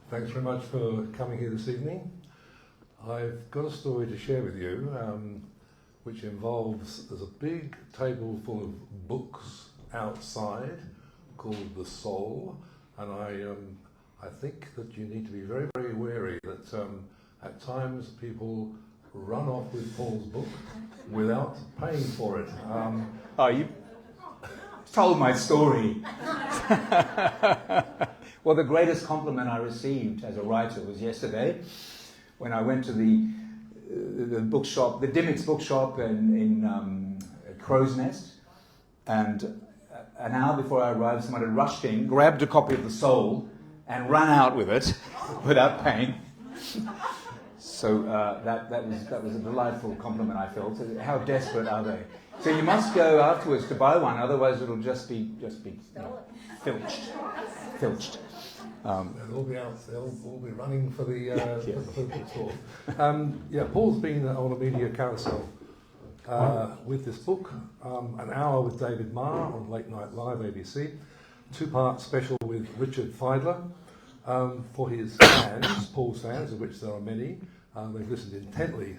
Thanks very much for coming here this evening. I've got a story to share with you which involves, there's a big table full of books outside called The Soul, and I think that you need to be very, very wary that at times people run off with Paul's book without paying for it. You told my story. Well, the greatest compliment I received as a writer was yesterday when I went to the bookshop, the Dimmick's bookshop in Crow's Nest, and an hour before I arrived, someone had rushed in, grabbed a copy of The Soul, and ran out with it without paying. So that was a delightful compliment I felt. How desperate are they? So you must go afterwards to buy one, otherwise it'll just be filched. They'll all be out. They'll all be running for the bookstore. Paul's been on a media carousel with this book. An hour with David Marr on Late Night Live ABC. 2-part special with Richard Feidler for his fans, Paul's fans, of which there are many. They've listened intently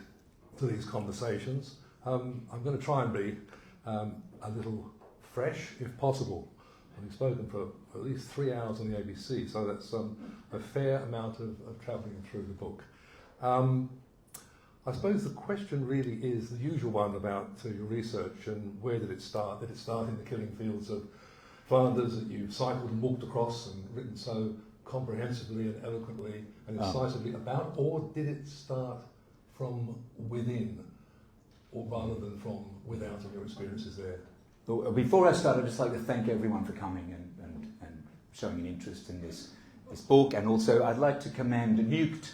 to these conversations. I'm going to try and be a little fresh, if possible. We've spoken for at least 3 hours on the ABC, so that's a fair amount of travelling through the book. I suppose the question really is the usual one about your research and where did it start? Did it start in the killing fields of Flanders that you cycled and walked across and written so comprehensively and eloquently and incisively about, or did it start from within, or rather than from without in your experiences there? Before I start, I'd just like to thank everyone for coming and showing an interest in this book, and also I'd like to recommend Nuked.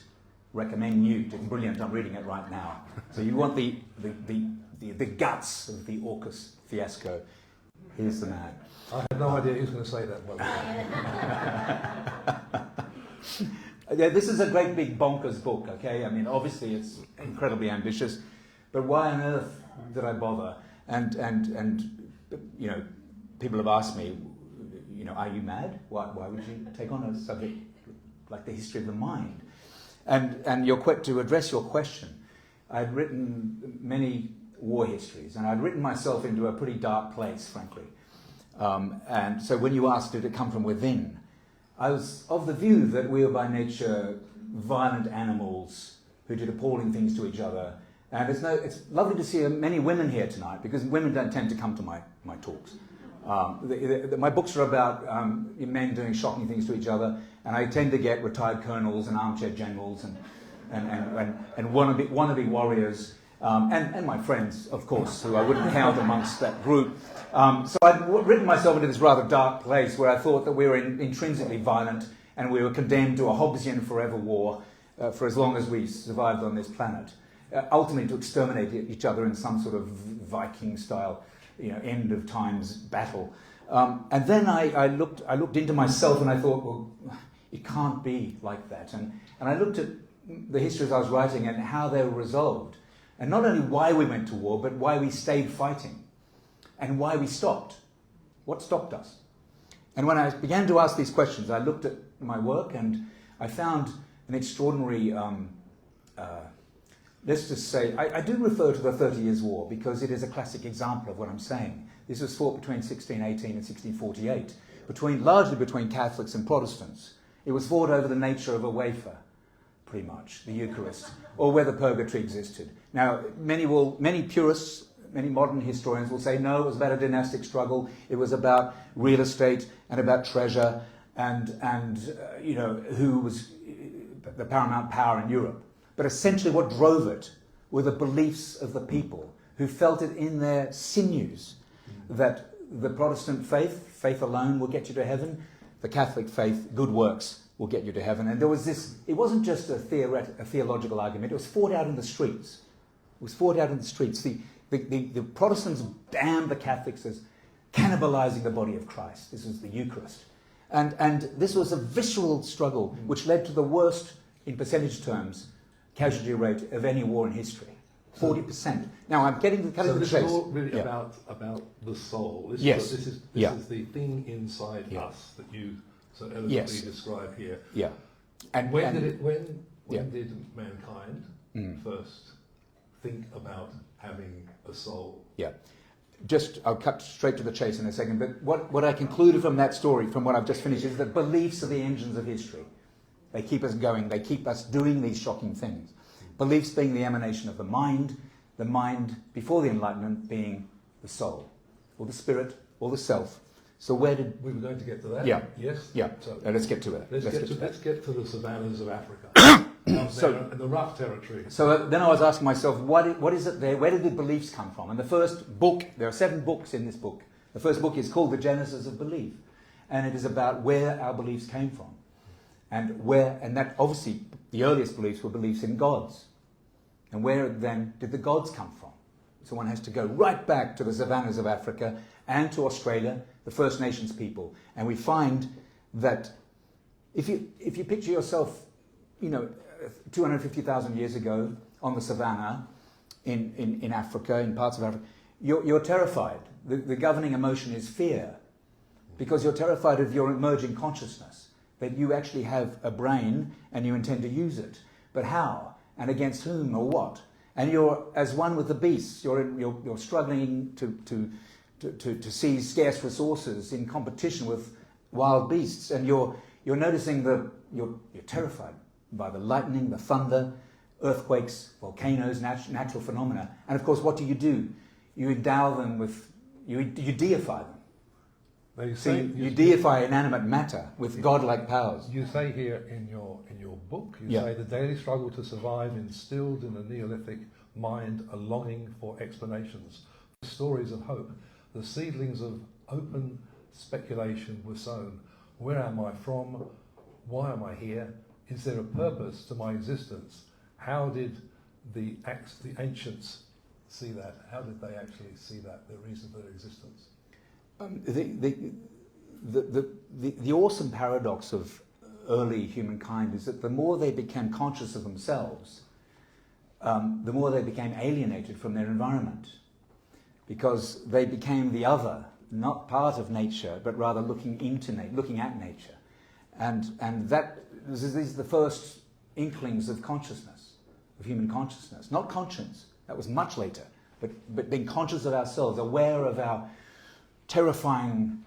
It's brilliant. I'm reading it right now. So you want the guts of the AUKUS fiasco? Here's the man. I had no idea he was going to say that. Yeah, this is a great big bonkers book. Okay, I mean obviously it's incredibly ambitious, but why on earth did I bother? And you know, people have asked me, you know, are you mad? Why would you take on a subject like the history of the mind? And to address your question, I'd written many war histories, and I'd written myself into a pretty dark place, frankly. And so when you asked, did it come from within? I was of the view that we are by nature violent animals who did appalling things to each other. And it's lovely to see many women here tonight, because women don't tend to come to my talks. My books are about men doing shocking things to each other, and I tend to get retired colonels and armchair generals and wannabe warriors, and my friends, of course, who I wouldn't count amongst that group. So I'd written myself into this rather dark place where I thought that we were intrinsically violent and we were condemned to a Hobbesian forever war for as long as we survived on this planet. Ultimately to exterminate each other in some sort of Viking-style, end of times battle. And then I looked into myself and I thought, well, it can't be like that. And I looked at the histories I was writing and how they were resolved. And not only why we went to war, but why we stayed fighting. And why we stopped. What stopped us? And when I began to ask these questions, I looked at my work and I found an extraordinary... let's just say, I do refer to the 30 Years' War because it is a classic example of what I'm saying. This was fought between 1618 and 1648, largely between Catholics and Protestants. It was fought over the nature of a wafer, pretty much, the Eucharist, or whether purgatory existed. Now, many purists, many modern historians will say, no, it was about a dynastic struggle. It was about real estate and about treasure and who was the paramount power in Europe. But essentially what drove it were the beliefs of the people who felt it in their sinews that the Protestant faith alone will get you to heaven, the Catholic faith, good works, will get you to heaven. And there was this, it wasn't just a theological argument, it was fought out in the streets. The Protestants damned the Catholics as cannibalizing the body of Christ. This was the Eucharist. And this was a visceral struggle which led to the worst, in percentage terms, casualty rate of any war in history. 40%. Now I'm getting to the chase. This is all really about the soul. This is the thing inside us that you so eloquently describe here. Yeah. And when and, did mankind first think about having a soul? Yeah. I'll cut straight to the chase in a second, but what I concluded from that story, from what I've just finished, is that beliefs are the engines of history. They keep us going. They keep us doing these shocking things. Beliefs being the emanation of the mind before the Enlightenment being the soul, or the spirit, or the self. So where did... We were going to get to that? Yeah. Yes? Yeah. So let's get to it. Let's get to the savannas of Africa. So, in the rough territory. So then I was asking myself, what is it there? Where did the beliefs come from? And the first book, there are 7 books in this book. The first book is called The Genesis of Belief. And it is about where our beliefs came from. And that obviously, the earliest beliefs were beliefs in gods. And where then did the gods come from? So one has to go right back to the savannas of Africa and to Australia, the First Nations people. And we find that if you picture yourself, 250,000 years ago on the savannah in Africa, in parts of Africa, you're terrified. The governing emotion is fear, because you're terrified of your emerging consciousness, that you actually have a brain and you intend to use it. But how? And against whom or what? And you're as one with the beasts. You're struggling to seize scarce resources in competition with wild beasts, and you're noticing you're terrified by the lightning, the thunder, earthquakes, volcanoes, natural phenomena. And of course, what do? You endow them with, you deify them. You deify inanimate matter with godlike powers. You say here in your book, you say the daily struggle to survive instilled in the Neolithic mind a longing for explanations. Stories of hope. The seedlings of open speculation were sown. Where am I from? Why am I here? Is there a purpose to my existence? How did the ancients see that? How did they actually see that, the reason for their existence? The awesome paradox of early humankind is that the more they became conscious of themselves, the more they became alienated from their environment, because they became the other, not part of nature, but rather looking at nature, and that these are the first inklings of consciousness, of human consciousness, not conscience. That was much later, but being conscious of ourselves, aware of our terrifying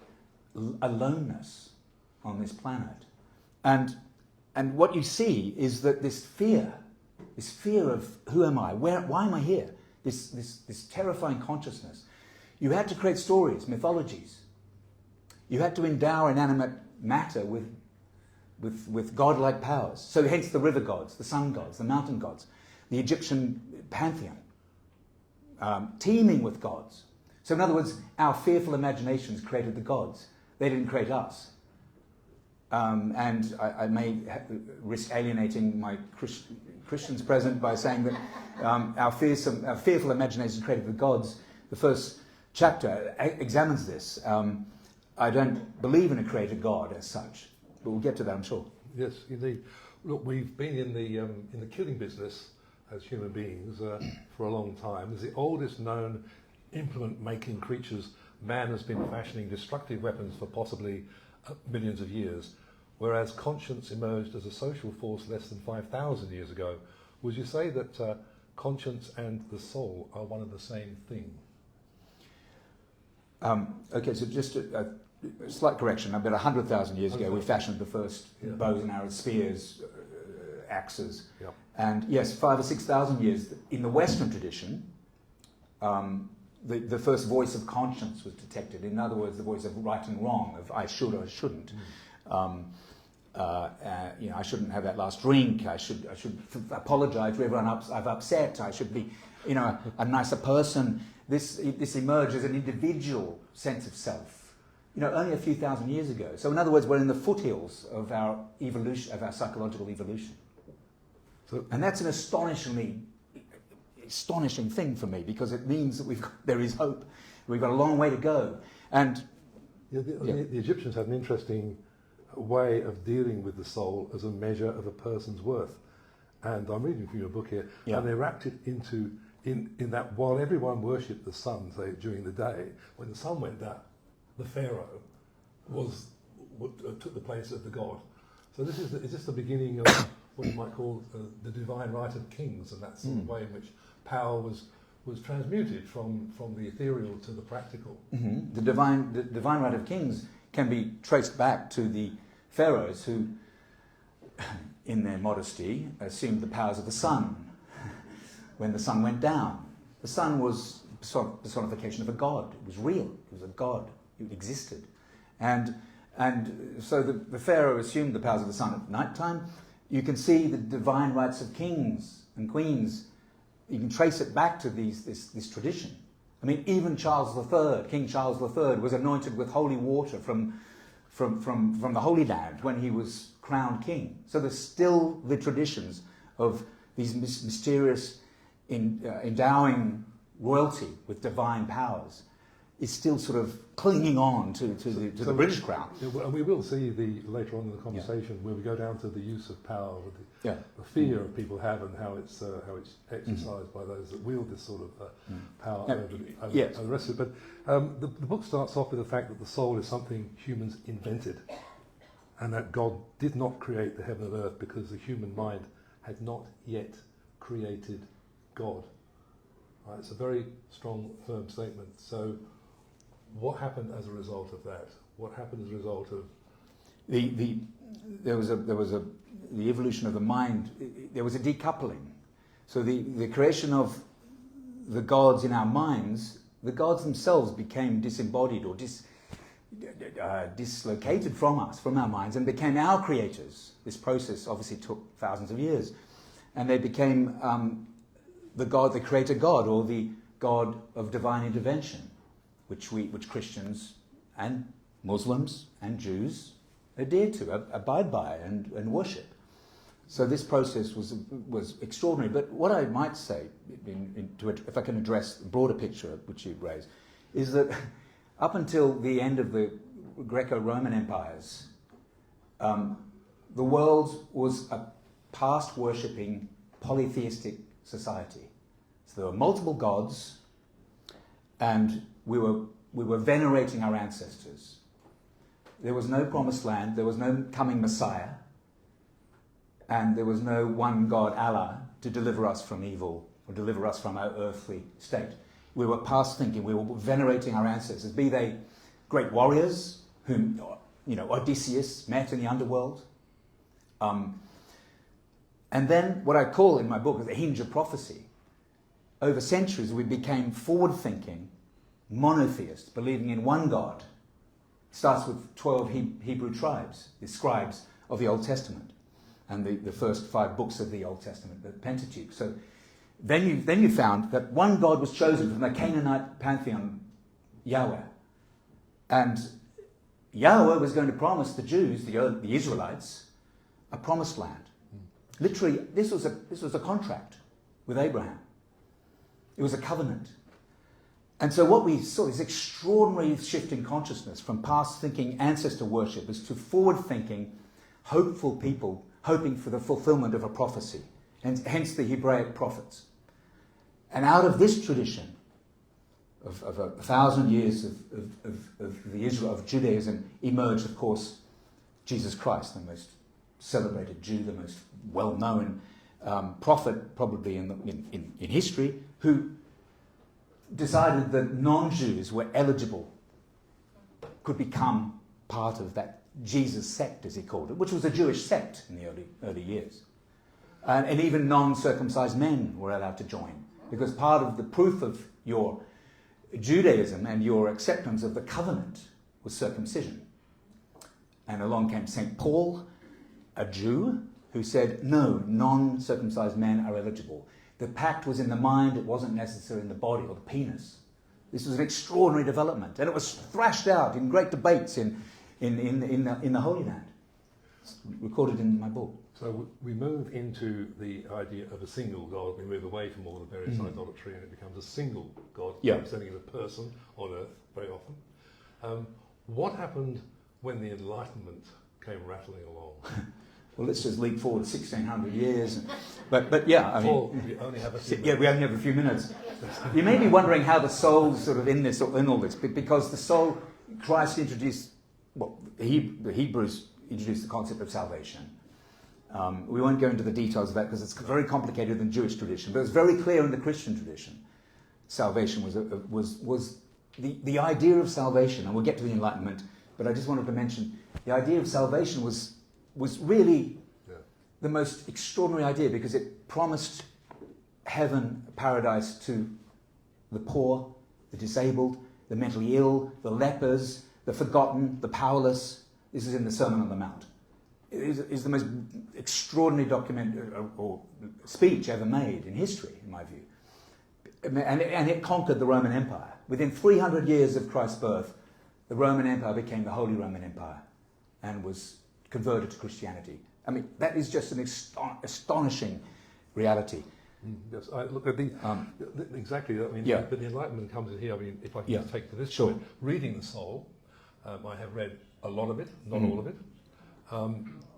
aloneness on this planet, and what you see is that this fear of who am I, why am I here, this terrifying consciousness. You had to create stories, mythologies. You had to endow inanimate matter with godlike powers. So hence the river gods, the sun gods, the mountain gods, the Egyptian pantheon, teeming with gods. So in other words, our fearful imaginations created the gods. They didn't create us. And I may risk alienating my Christians present by saying that our fearful imaginations created the gods. The first chapter examines this. I don't believe in a creator God as such, but we'll get to that, I'm sure. Yes, indeed. Look, we've been in the killing business as human beings for a long time. As the oldest known implement-making creatures, man has been fashioning destructive weapons for possibly millions of years, whereas conscience emerged as a social force less than 5,000 years ago. Would you say that conscience and the soul are one and the same thing? Okay, so just a slight correction. About 100,000 years ago, we fashioned the first bows and arrows, spears, axes. Yeah. And yes, 5,000 or 6,000 years in the Western tradition, the first voice of conscience was detected. In other words, the voice of right and wrong, of I should or I shouldn't. I shouldn't have that last drink. I should apologise to everyone I've upset. I should be, a nicer person. This emerged as an individual sense of self. Only a few thousand years ago. So in other words, we're in the foothills of our evolution, of our psychological evolution. And that's an astonishing thing for me, because it means that there is hope. We've got a long way to go. And the Egyptians had an interesting way of dealing with the soul as a measure of a person's worth. And I'm reading from your book here, and they wrapped it in that while everyone worshipped the sun, say during the day, when the sun went down, the pharaoh took the place of the god. So is this the beginning of what you might call the divine right of kings, and that's the way in which power was transmuted from the ethereal to the practical. Mm-hmm. The divine right of kings can be traced back to the pharaohs who, in their modesty, assumed the powers of the sun when the sun went down. The sun was personification of a god. It was real. It was a god. It existed. And so the pharaoh assumed the powers of the sun at night time. You can see the divine rights of kings and queens. You can trace it back to this tradition. I mean, even Charles III, King Charles III, was anointed with holy water from the Holy Land when he was crowned king. So there's still the traditions of these mysterious endowing royalty with divine powers is still sort of clinging on to the British crown. And we will see later on in the conversation where we go down to the use of power, the fear people have, and how it's exercised by those that wield this sort of power over the rest of it. But the book starts off with the fact that the soul is something humans invented, and that God did not create the heaven and earth because the human mind had not yet created God. Right? It's a very strong, firm statement. So what happened as a result of that? What happened as a result of there was the evolution of the mind. There was a decoupling. So the creation of the gods in our minds, the gods themselves became disembodied or dislocated from us, from our minds, and became our creators. This process obviously took thousands of years, and they became the creator God, or the God of divine intervention, which Christians and Muslims and Jews adhere to, abide by, and worship. So this process was extraordinary. But what I might say, if I can address the broader picture which you raised, is that up until the end of the Greco-Roman empires, the world was a past worshipping polytheistic society. So there were multiple gods, and we were venerating our ancestors. There was no promised land, there was no coming Messiah, and there was no one God, Allah, to deliver us from evil or deliver us from our earthly state. We were past thinking, we were venerating our ancestors, be they great warriors whom Odysseus met in the underworld. And then what I call in my book the hinge of prophecy. Over centuries we became forward-thinking monotheists, believing in one God. It starts with 12 Hebrew tribes, the scribes of the Old Testament, and the first 5 books of the Old Testament, the Pentateuch. So then you found that one God was chosen from the Canaanite pantheon, Yahweh. And Yahweh was going to promise the Jews, the Israelites, a promised land. Literally, this was a contract with Abraham. It was a covenant. And so what we saw is extraordinary shift in consciousness from past thinking ancestor worshippers to forward thinking, hopeful people hoping for the fulfillment of a prophecy, and hence the Hebraic prophets. And out of this tradition of 1,000 years of Judaism emerged, of course, Jesus Christ, the most celebrated Jew, the most well-known prophet probably in history, who decided that non-Jews were eligible, could become part of that Jesus sect, as he called it, which was a Jewish sect in the early years. And even non-circumcised men were allowed to join, because part of the proof of your Judaism and your acceptance of the covenant was circumcision. And along came St. Paul, a Jew, who said, no, non-circumcised men are eligible. The pact was in the mind, it wasn't necessary in the body or the penis. This was an extraordinary development, and it was thrashed out in great debates in the Holy Land. It's recorded in my book. So we move into the idea of a single God. We move away from all the various idolatry, and it becomes a single God, representing a person on earth very often. What happened when the Enlightenment came rattling along? Well, let's just leap forward 1,600 years. But yeah, I mean, we only have a few we only have a few minutes. You may be wondering how the soul's sort of in all this, because the soul, Christ introduced, well, the Hebrews introduced the concept of salvation. We won't go into the details of that because it's very complicated in the Jewish tradition, but it's very clear in the Christian tradition. Salvation was the idea of salvation, and we'll get to the Enlightenment, but I just wanted to mention the idea of salvation was really the most extraordinary idea because it promised heaven, paradise to the poor, the disabled, the mentally ill, the lepers, the forgotten, the powerless. This is in the Sermon on the Mount. It is the most extraordinary document or speech ever made in history, in my view. And it conquered the Roman Empire. Within 300 years of Christ's birth, the Roman Empire became the Holy Roman Empire and was converted to Christianity. I mean, that is just an astonishing reality. Yes, I look at exactly. I mean, but the Enlightenment comes in here. I mean, if I can just take to this point, reading the soul, I have read a lot of it, not all of it.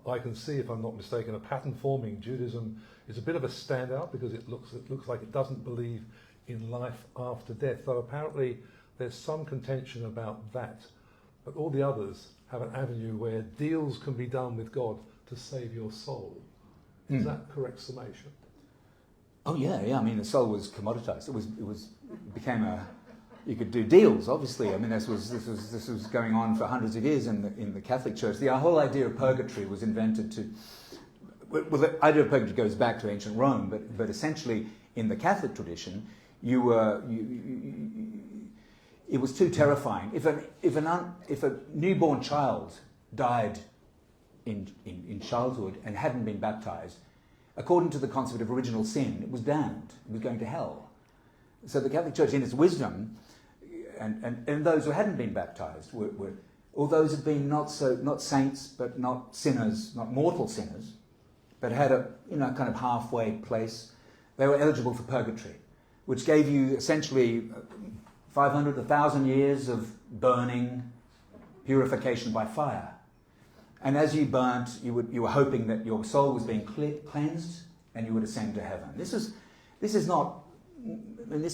I can see, if I'm not mistaken, a pattern forming. Judaism is a bit of a standout because it looks like it doesn't believe in life after death. Though apparently there's some contention about that, but all the others have an avenue where deals can be done with God to save your soul. Is that correct summation? Oh yeah. I mean, the soul was commoditized. It became a. You could do deals, obviously. I mean, this was going on for hundreds of years in the Catholic Church. The whole idea of purgatory was invented to. Well, the idea of purgatory goes back to ancient Rome, but essentially in the Catholic tradition, it was too terrifying. If a newborn child died in childhood and hadn't been baptized, according to the concept of original sin, it was damned. It was going to hell. So the Catholic Church, in its wisdom, and those who hadn't been baptized or those who had been not saints but not sinners, not mortal sinners, but had a kind of halfway place, they were eligible for purgatory, which gave you essentially 500, 1,000 years of burning, purification by fire. And as you burnt, you were hoping that your soul was being cleansed and you would ascend to heaven. This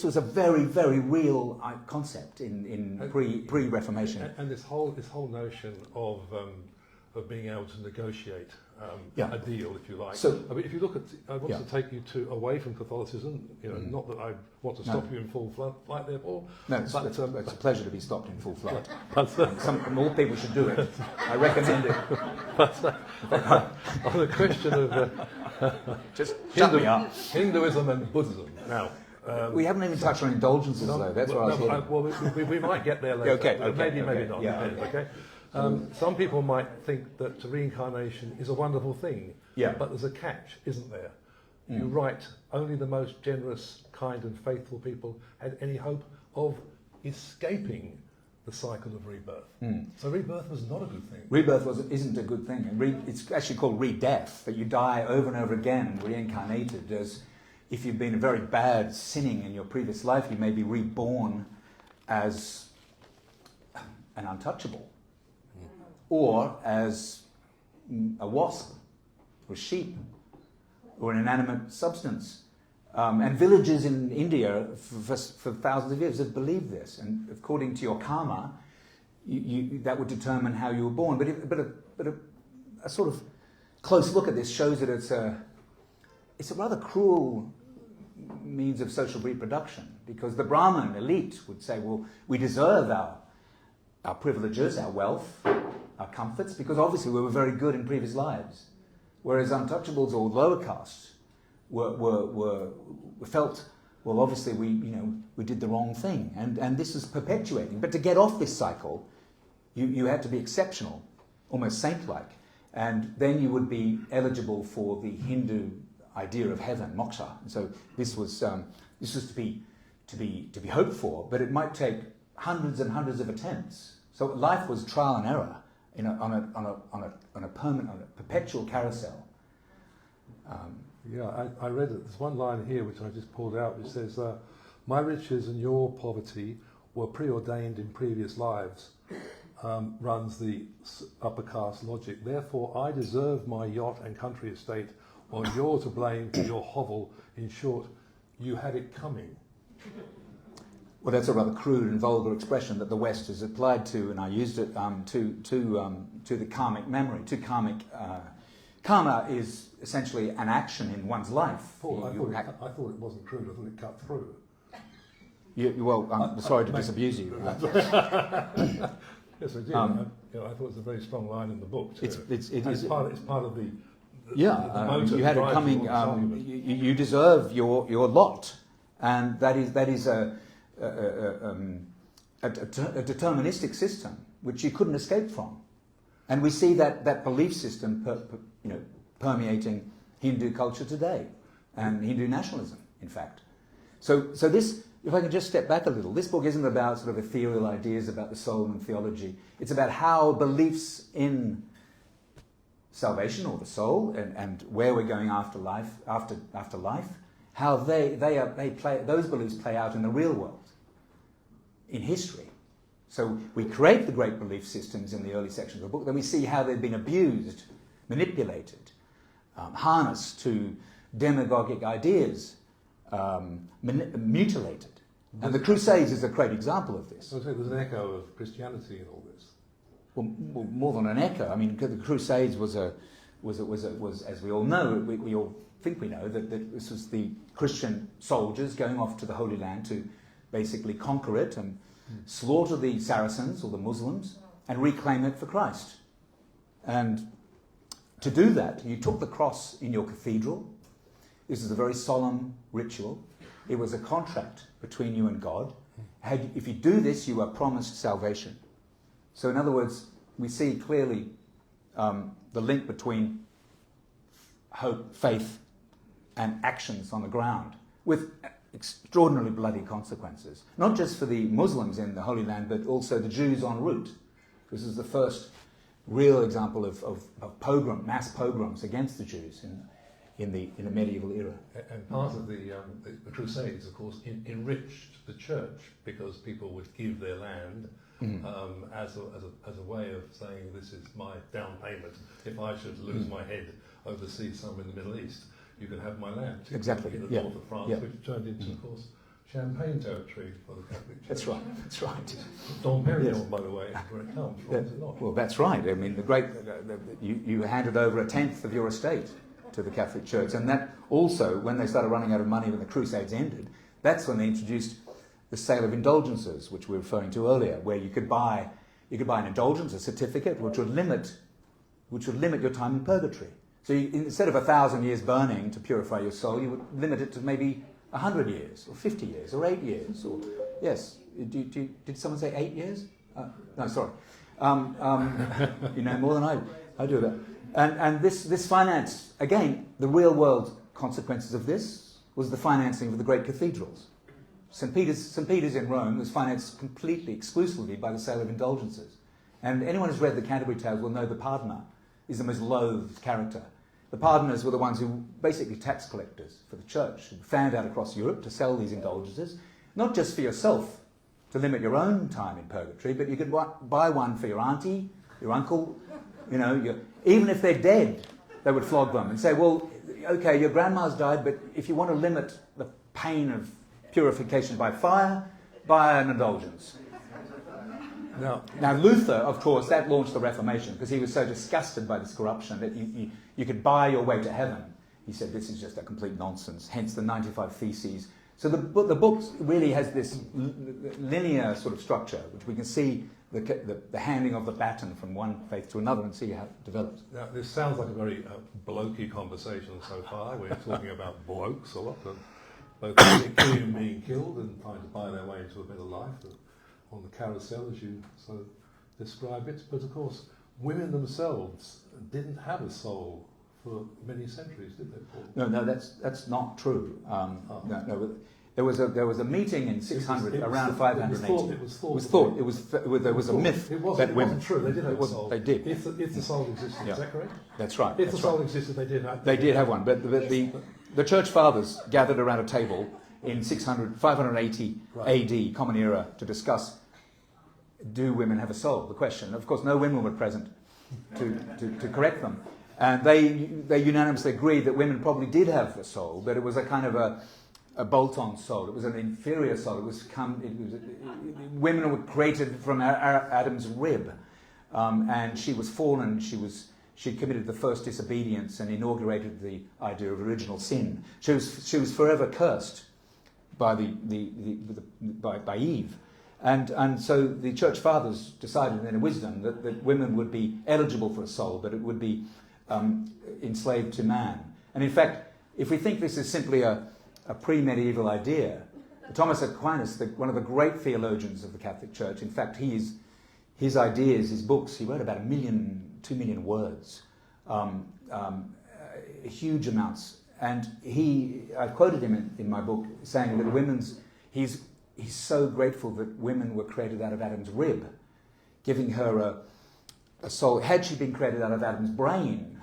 was a very, very real concept in pre-Reformation. And this whole notion of being able to negotiate a deal, if you like. So, I mean, if you look at, I want to take you away from Catholicism. Not that I want to stop you in full flight there, Paul. No, it's a pleasure to be stopped in full flight. More people should do it. I recommend it. On the question of just shut me up. Hinduism and Buddhism now. We haven't even touched on indulgences, though. That's what I was hearing. Well, we might get there later. Okay, maybe not. Yeah, okay. Some people might think that reincarnation is a wonderful thing, but there's a catch, isn't there? You write, only the most generous, kind and faithful people had any hope of escaping the cycle of rebirth. So rebirth was not a good thing. Rebirth isn't a good thing. It's actually called re-death, that you die over and over again, reincarnated. As if you've been very bad, sinning in your previous life, you may be reborn as an untouchable. Or as a wasp, or a sheep, or an inanimate substance. And villages in India for thousands of years have believed this. And according to your karma, that would determine how you were born. But a sort of close look at this shows that it's a rather cruel means of social reproduction. Because the Brahmin elite would say, well, we deserve our privileges, our wealth, our comforts, because obviously we were very good in previous lives, whereas untouchables or lower castes were felt, well, obviously we did the wrong thing, and this is perpetuating. But to get off this cycle, you had to be exceptional, almost saint-like, and then you would be eligible for the Hindu idea of heaven, moksha. And so this was to be hoped for, but it might take hundreds and hundreds of attempts. So life was trial and error. On a perpetual carousel. I read it. There's one line here which I just pulled out, which says, "My riches and your poverty were preordained in previous lives." Runs the upper caste logic. Therefore, I deserve my yacht and country estate, while you're to blame for your hovel. In short, you had it coming. well, that's a rather crude and vulgar expression that the West has applied to, and I used it to the karmic memory, to karmic. Karma is essentially an action in one's life. Paul, I thought it wasn't crude. I thought it cut through. I'm sorry to disabuse you. Yes, I did. I thought it was a very strong line in the book too. It's part of the. You had it coming. You deserve your lot, and that is a deterministic system which you couldn't escape from, and we see that belief system permeating Hindu culture today, and Hindu nationalism, in fact. So this, if I can just step back a little, this book isn't about sort of ethereal ideas about the soul and theology. It's about how beliefs in salvation or the soul and where we're going after life, how those beliefs play out in the real world, in history. So we create the great belief systems in the early section of the book, then we see how they've been abused, manipulated, harnessed to demagogic ideas, mutilated. And the Crusades is a great example of this. So there's an echo of Christianity in all this. Well, more than an echo. I mean, the Crusades was, as we all know, we all think we know, that this was the Christian soldiers going off to the Holy Land to basically conquer it and slaughter the Saracens or the Muslims and reclaim it for Christ. And to do that, you took the cross in your cathedral. This is a very solemn ritual. It was a contract between you and God. If you do this, you are promised salvation. So in other words, we see clearly the link between hope, faith, and actions on the ground, with extraordinarily bloody consequences. Not just for the Muslims in the Holy Land, but also the Jews en route. This is the first real example of mass pogroms against the Jews in the medieval era. And part of the Crusades, of course, enriched the church because people would give their land as a way of saying, this is my down payment. If I should lose my head overseas somewhere in the Middle East, you can have my land. Exactly. In the north of France, which turned into, of course, Champagne territory for the Catholic Church. That's right. Dom Perignon, by the way, where it comes from, is it not? Well, that's right. I mean, you handed over 1/10 of your estate to the Catholic Church, and that also, when they started running out of money when the Crusades ended, that's when they introduced the sale of indulgences, which we were referring to earlier, where you could buy an indulgence, a certificate, which would limit your time in purgatory. So instead of 1,000 years burning to purify your soul, you would limit it to maybe 100 years, or 50 years, or 8 years, or yes. Did someone say 8 years? No, sorry. You know more than I do that. And this finance, again, the real world consequences of this was the financing of the great cathedrals. St. Peter's in Rome was financed completely, exclusively by the sale of indulgences. And anyone who's read the Canterbury Tales will know the pardoner is the most loathed character. The pardoners were the ones who basically tax collectors for the church, who fanned out across Europe to sell these indulgences, not just for yourself, to limit your own time in purgatory, but you could buy one for your auntie, your uncle, even if they're dead, they would flog them and say, well, okay, your grandma's died, but if you want to limit the pain of purification by fire, buy an indulgence. Now Luther, of course, that launched the Reformation because he was so disgusted by this corruption that you could buy your way to heaven. He said this is just a complete nonsense, hence the 95 Theses. So the book really has this linear sort of structure, which we can see the handing of the baton from one faith to another and see how it develops. Now, this sounds like a very blokey conversation so far. We're talking about blokes a lot, both being killed and trying to buy their way into a better life on the carousel, as you so describe it. But of course, women themselves didn't have a soul for many centuries, did they, Paul? No, that's not true. No. There was a meeting in 600, around 580. It was thought. There was a myth that women. It wasn't true. They did have a soul. They did. If the soul existed, is that correct? That's right. If the soul existed, they did have. They did have one, but the church fathers gathered around a table in 580 AD, Common Era, to discuss: do women have a soul? The question. Of course, no women were present to correct them, and they unanimously agreed that women probably did have a soul, but it was a kind of a a bolt-on soul. It was an inferior soul. Women were created from Adam's rib, and she was fallen. She committed the first disobedience and inaugurated the idea of original sin. She was forever cursed by by Eve, and so the church fathers decided in their wisdom that women would be eligible for a soul, but it would be enslaved to man. And in fact, if we think this is simply a pre-medieval idea, Thomas Aquinas, one of the great theologians of the Catholic Church, in fact, his ideas, his books, he wrote about 2 million words, huge amounts. And I've quoted him in my book saying that he's so grateful that women were created out of Adam's rib, giving her a soul. Had she been created out of Adam's brain,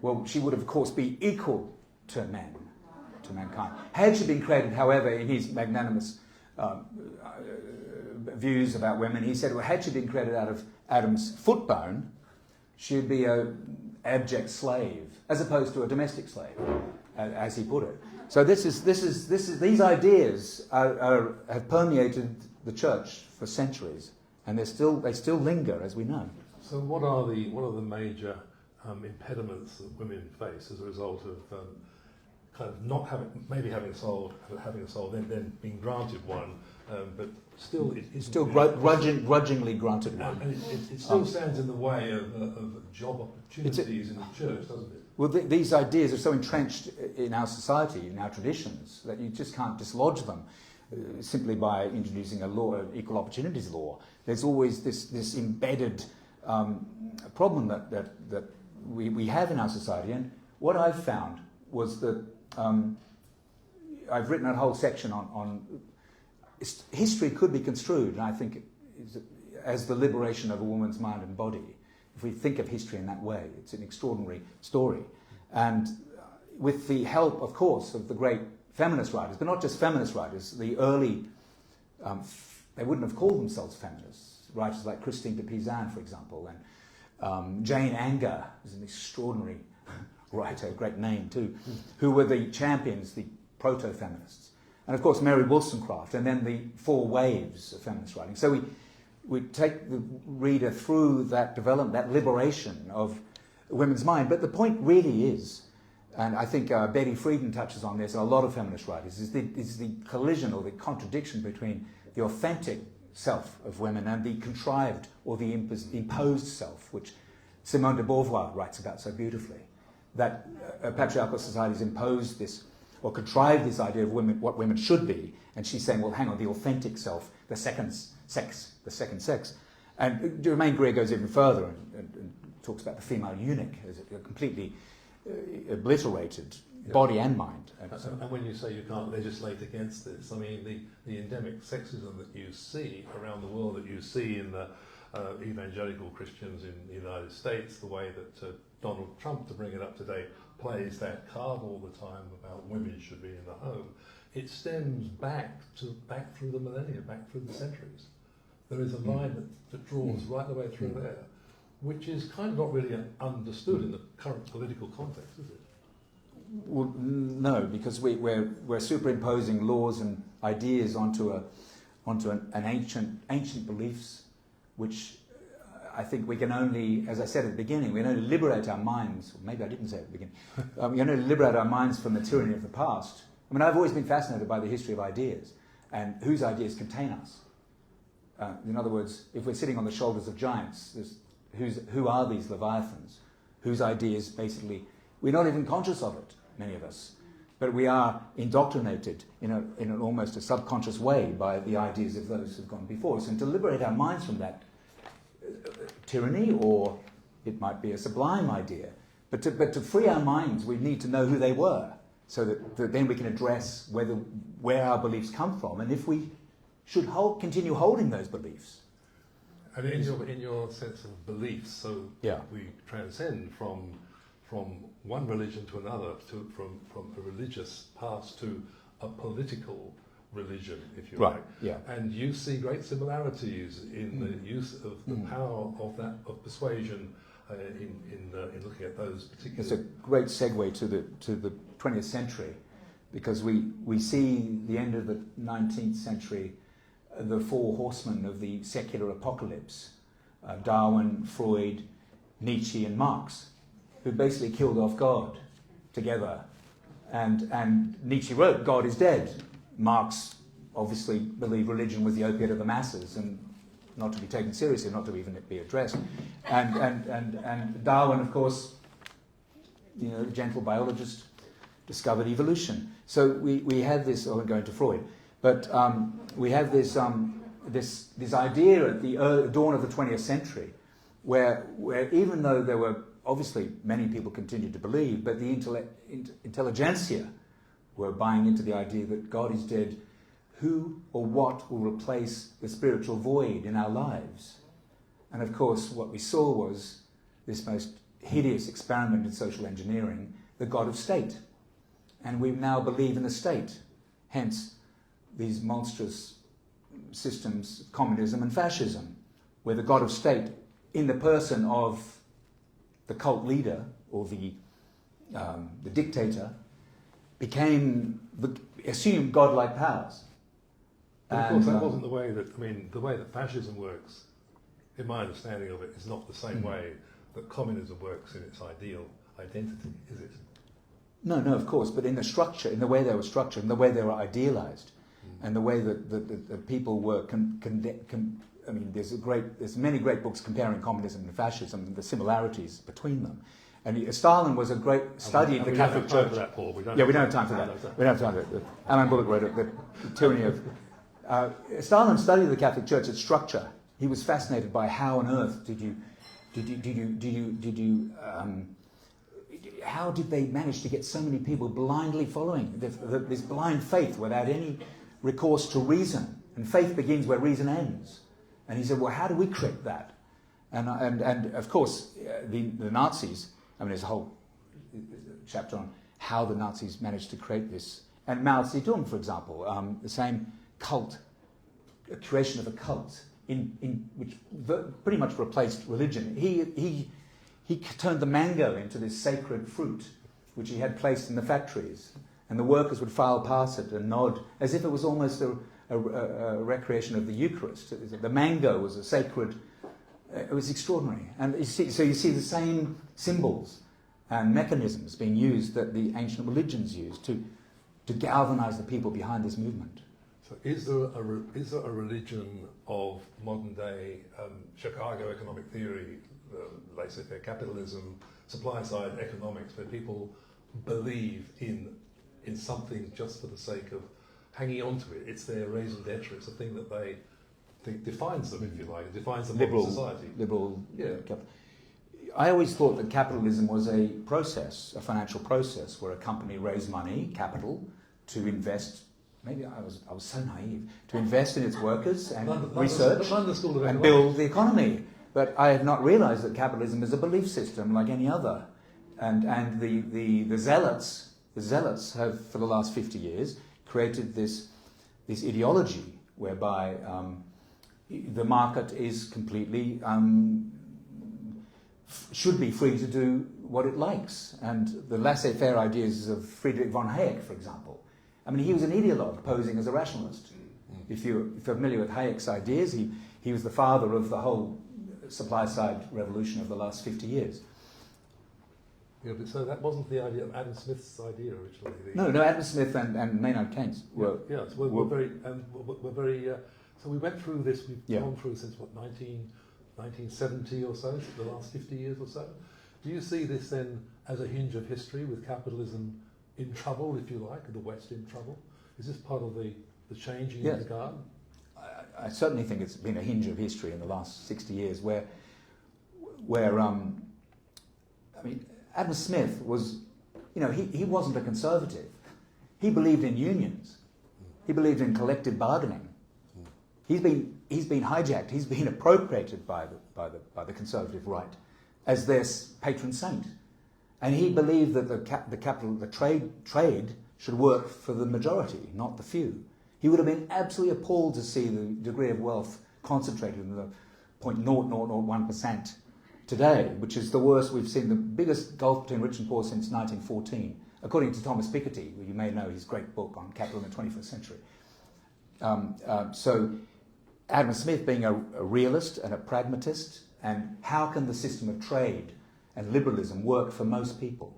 well, she would of course be equal to mankind. Had she been created, however, in his magnanimous views about women, he said, well, had she been created out of Adam's foot bone, she'd be an abject slave, as opposed to a domestic slave, as he put it. So these ideas have permeated the church for centuries, and they still linger, as we know. So what are the major impediments that women face as a result of kind of not having a soul, then being granted one, but still grudgingly granted one, and it still stands in the way of job opportunities in the church, doesn't it? Well, these ideas are so entrenched in our society, in our traditions, that you just can't dislodge them simply by introducing a law, an equal opportunities law. There's always this embedded problem that we have in our society. And what I've found was that I've written a whole section on history could be construed, and I think as the liberation of a woman's mind and body. If we think of history in that way, it's an extraordinary story. And with the help, of course, of the great feminist writers, but not just feminist writers, the early, they wouldn't have called themselves feminists, writers like Christine de Pizan, for example, and Jane Anger is an extraordinary writer, a great name too, who were the champions, the proto-feminists. And of course Mary Wollstonecraft, and then the four waves of feminist writing. So we take the reader through that development, that liberation of women's mind. But the point really is, and I think Betty Friedan touches on this, and a lot of feminist writers, is the collision or the contradiction between the authentic self of women and the contrived or the imposed self, which Simone de Beauvoir writes about so beautifully. That patriarchal societies impose this or contrive this idea of women, what women should be, and she's saying, well, hang on, the authentic self, the second sex. And Germaine Greer goes even further and talks about the female eunuch as a completely obliterated body and mind. And when you say you can't legislate against this, I mean, the endemic sexism that you see around the world, that you see in the evangelical Christians in the United States, the way that Donald Trump, to bring it up to date, plays that card all the time about women should be in the home, it stems back through the millennia, back through the centuries. There is a line that draws right the way through there, which is kind of not really understood in the current political context, is it? Well, no, because we're superimposing laws and ideas onto an ancient beliefs, which I think we can only, as I said at the beginning, we can only liberate our minds. Or maybe I didn't say it at the beginning. We can only liberate our minds from the tyranny of the past. I mean, I've always been fascinated by the history of ideas and whose ideas contain us. In other words, if we're sitting on the shoulders of giants, who are these leviathans? Whose ideas basically, we're not even conscious of it, many of us, but we are indoctrinated in an almost a subconscious way by the ideas of those who've gone before us. And to liberate our minds from that tyranny, or it might be a sublime idea, but to free our minds, we need to know who they were, so that then we can address where our beliefs come from, and if we should continue holding those beliefs. And in your sense of beliefs, so we transcend from one religion to another, from a religious past to a political religion, if you like. Yeah. And you see great similarities in the use of the power of persuasion in looking at those particular. It's a great segue to the 20th century, because we see the end of the 19th century, the four horsemen of the secular apocalypse, Darwin, Freud, Nietzsche and Marx, who basically killed off God together. And Nietzsche wrote, God is dead. Marx obviously believed religion was the opiate of the masses and not to be taken seriously, not to even be addressed. And Darwin, of course, the gentle biologist, discovered evolution. So we have this, or going to Freud, but we have this this idea at the dawn of the 20th century, where even though there were obviously many people continued to believe, but the intelligentsia were buying into the idea that God is dead. Who or what will replace the spiritual void in our lives? And of course, what we saw was this most hideous experiment in social engineering, the God of state. And we now believe in the state. Hence, these monstrous systems, communism and fascism, where the God of state, in the person of the cult leader or the dictator, assumed godlike powers. But of course, that wasn't the way that, the way that fascism works, in my understanding of it, is not the same way that communism works in its ideal identity, is it? No, of course, but in the structure, in the way they were structured, in the way they were idealized, and the way that the people were, there's many great books comparing communism and fascism and the similarities between them. And Stalin was a great study of the Catholic Church. We don't have time for that. We don't have time for that. Alan Bullock wrote it, The Tyranny of... Stalin studied the Catholic Church, its structure. He was fascinated by how on earth how did they manage to get so many people blindly following this blind faith without any recourse to reason? And faith begins where reason ends. And he said, well, how do we create that? And of course, the Nazis, there's a whole chapter on how the Nazis managed to create this. And Mao Zedong, for example, the same cult, creation of a cult, in which pretty much replaced religion. He turned the mango into this sacred fruit, which he had placed in the factories, and the workers would file past it and nod, as if it was almost a recreation of the Eucharist. The mango was a sacred. It was extraordinary, and you see the same symbols and mechanisms being used that the ancient religions used to galvanize the people behind this movement. So is there a religion of modern day Chicago economic theory, laissez-faire capitalism, supply side economics, where people believe in something just for the sake of hanging on to it? It's their raison d'etre. It's a thing that they think defines them, if you like. It defines the modern society. Liberal. Yeah. I always thought that capitalism was a process, a financial process, where a company raised money, capital, to invest. Maybe I was so naive, to invest in its workers and research and build the economy. But I had not realized that capitalism is a belief system like any other. And the zealots have, for the last 50 years, created this ideology whereby the market is completely, should be free to do what it likes. And the laissez-faire ideas of Friedrich von Hayek, for example. He was an ideologue posing as a rationalist. If you're familiar with Hayek's ideas, he was the father of the whole supply-side revolution of the last 50 years. Yeah, but so that wasn't the idea of Adam Smith's idea originally. No, Adam Smith and Maynard Keynes were... So we went through this, we've gone through since, 1970 or so, the last 50 years or so. Do you see this then as a hinge of history, with capitalism in trouble, if you like, and the West in trouble? Is this part of the changing of the guard? I certainly think it's been a hinge of history in the last 60 years where Adam Smith was, he wasn't a conservative. He believed in unions. He believed in collective bargaining. He's been hijacked. He's been appropriated by the conservative right as their patron saint. And he believed that the trade should work for the majority, not the few. He would have been absolutely appalled to see the degree of wealth concentrated in the 0.0001% today, which is the worst we've seen, the biggest gulf between rich and poor since 1914. according to Thomas Piketty, who you may know his great book on Capitalism in the 21st century. So Adam Smith being a realist and a pragmatist, and how can the system of trade and liberalism work for most people?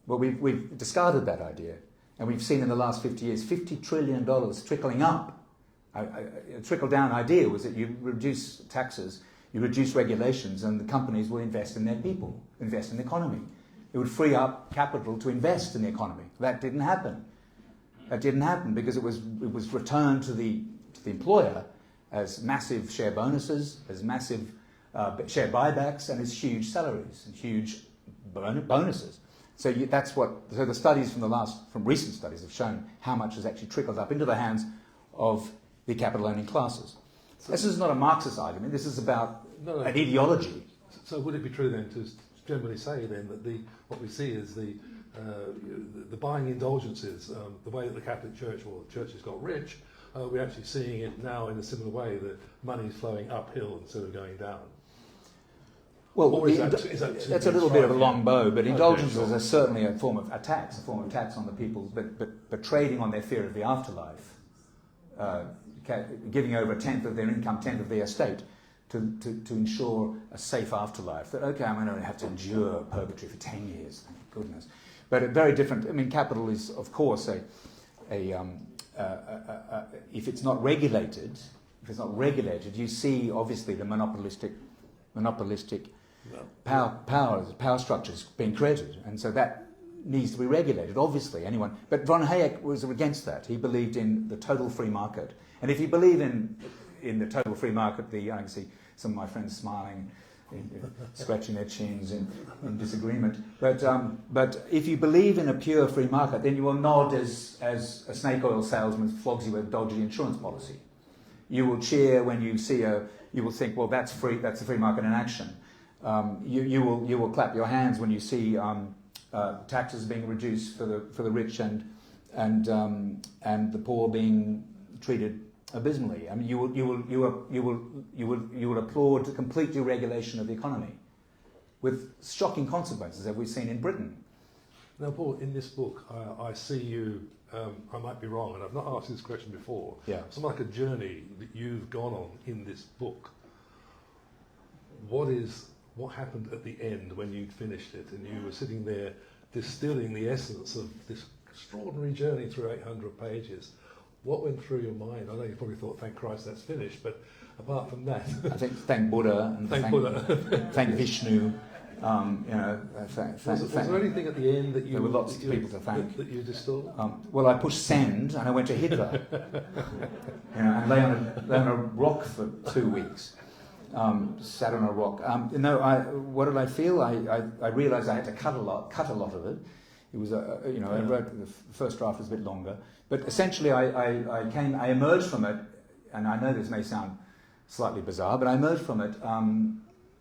Well, we've discarded that idea, and we've seen in the last 50 years $50 trillion trickling up. A trickle-down idea was that you reduce taxes, you reduce regulations, and the companies will invest in their people, invest in the economy. It would free up capital to invest in the economy. That didn't happen. That didn't happen because it was returned to the employer as massive share bonuses, as massive share buybacks, and as huge salaries and huge bonuses. So the studies from recent studies have shown how much has actually trickled up into the hands of the capital-owning classes. So this is not a Marxist argument. This is about an ideology. So would it be true then to generally say then that what we see is the buying indulgences, the way that the Catholic Church or the churches got rich, we're actually seeing it now in a similar way, that money is flowing uphill instead of going down? Well, that's a little bit of a long bow, but indulgences are certainly a form of tax on the people, but trading on their fear of the afterlife, giving over a tenth of their income, tenth of their estate, to ensure a safe afterlife. That, okay, I'm going to have to endure purgatory for 10 years, thank goodness. But a very different, I mean, capital is, of course, if it's not regulated, you see, obviously, the monopolistic power structures being created, and so that needs to be regulated, obviously, But von Hayek was against that. He believed in the total free market. And if you believe in the total free market, I can see some of my friends smiling, scratching their chins in disagreement. But if you believe in a pure free market, then you will nod as a snake oil salesman flogs you with a dodgy insurance policy. You will cheer when you see you will think, well, that's free. That's the free market in action. You will clap your hands when you see taxes being reduced for the rich and the poor being treated abysmally. I mean, you will applaud the complete deregulation of the economy, with shocking consequences, as we've seen in Britain. Now, Paul, in this book, I see you. I might be wrong, and I've not asked this question before. Yeah. It's like a journey that you've gone on in this book. What happened at the end when you'd finished it and you were sitting there distilling the essence of this extraordinary journey through 800 pages? What went through your mind? I know you probably thought, thank Christ that's finished, but apart from that... I think thank Buddha and thank Vishnu. Was there anything at the end that you... There were lots of people to thank. That you distilled? Well, I pushed send and I went to Hitler. And lay on a rock for 2 weeks. Sat on a rock. What did I feel? I realised I had to cut a lot of it. It was I wrote the first draft was a bit longer, but essentially I emerged from it, and I know this may sound slightly bizarre, but I emerged from it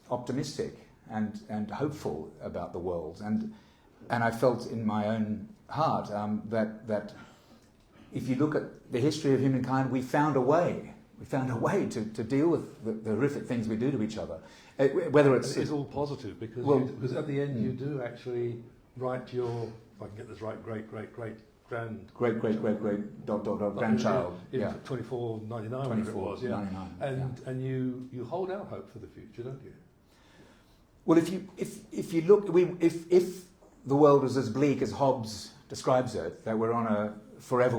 optimistic and hopeful about the world, and I felt in my own heart that if you look at the history of humankind, we found a way. We found a way to deal with the horrific things we do to each other. Whether it's all positive, because at the end you do actually write your, if I can get this right, great grandchild. In 2499, whatever it was, yeah. And you hold out hope for the future, don't you? Well, if you look, if the world was as bleak as Hobbes describes it, that we're in a forever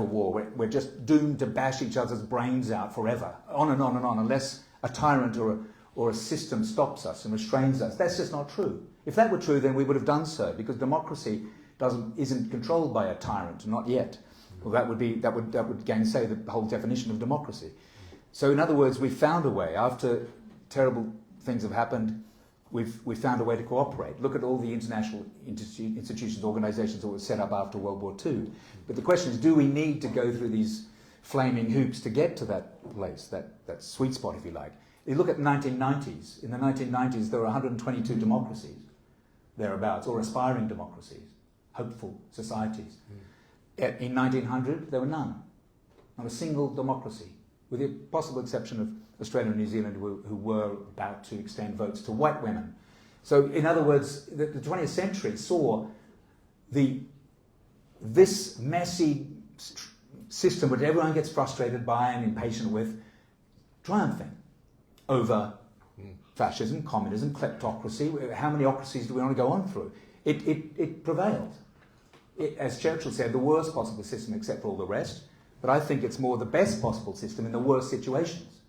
war. We're just doomed to bash each other's brains out forever, on and on and on, unless a tyrant or a system stops us and restrains us. That's just not true. If that were true, then we would have done so, because democracy isn't controlled by a tyrant, not yet. Well, that would gainsay the whole definition of democracy. So, in other words, we found a way. After terrible things have happened, we've found a way to cooperate. Look at all the international institutions, organisations that were set up after World War II. But the question is, do we need to go through these flaming hoops to get to that place, that sweet spot, if you like? You look at the 1990s. In the 1990s, there were 122 democracies, thereabouts, or aspiring democracies, hopeful societies. In 1900, there were none. Not a single democracy, with the possible exception of Australia and New Zealand, who were about to extend votes to white women. So, in other words, the 20th century saw this messy system which everyone gets frustrated by and impatient with, triumphing over fascism, communism, kleptocracy. How many ocracies do we want to go on through? It prevailed. As Churchill said, the worst possible system except for all the rest, but I think it's more the best possible system in the worst situations.